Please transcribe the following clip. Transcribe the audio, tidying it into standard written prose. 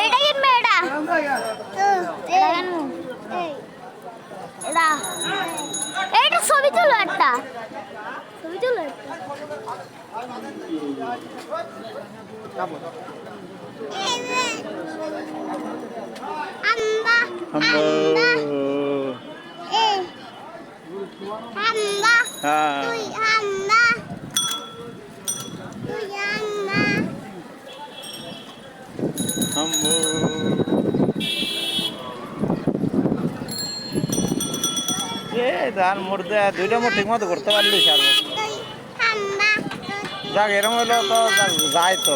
এটা কিনবে এটা এটা এইটা ছবি তুলো একটা ছবি তুলো আম্বা আম্বা আম্বা তুই আম্বা তুই আম্বা আম্বু ধান মরতে দুইটা মোট ঠিক মতো করতে পারলি সারবো যাক এরকম হইলো তো যায় তো